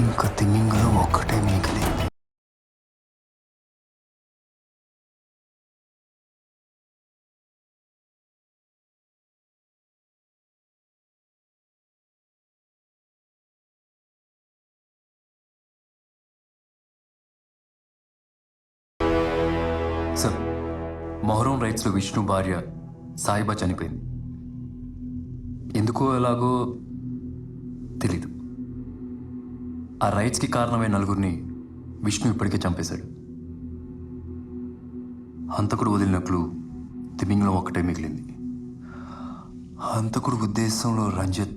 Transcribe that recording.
ఇంకా తిమింగలం ఒక్కటే మిగిలింది. సార్, మొహరం రైట్స్లో విష్ణు భార్య సాయిబా చనిపోయింది. ఎందుకో ఎలాగో తెలీదు. ఆ రైట్స్కి కారణమైన నలుగురిని విష్ణు ఇప్పటికే చంపేశాడు. హంతకుడు వదిలిన క్లూ తిమింగలం ఒక్కటే మిగిలింది. హంతకుడు ఉద్దేశంలో రంజిత్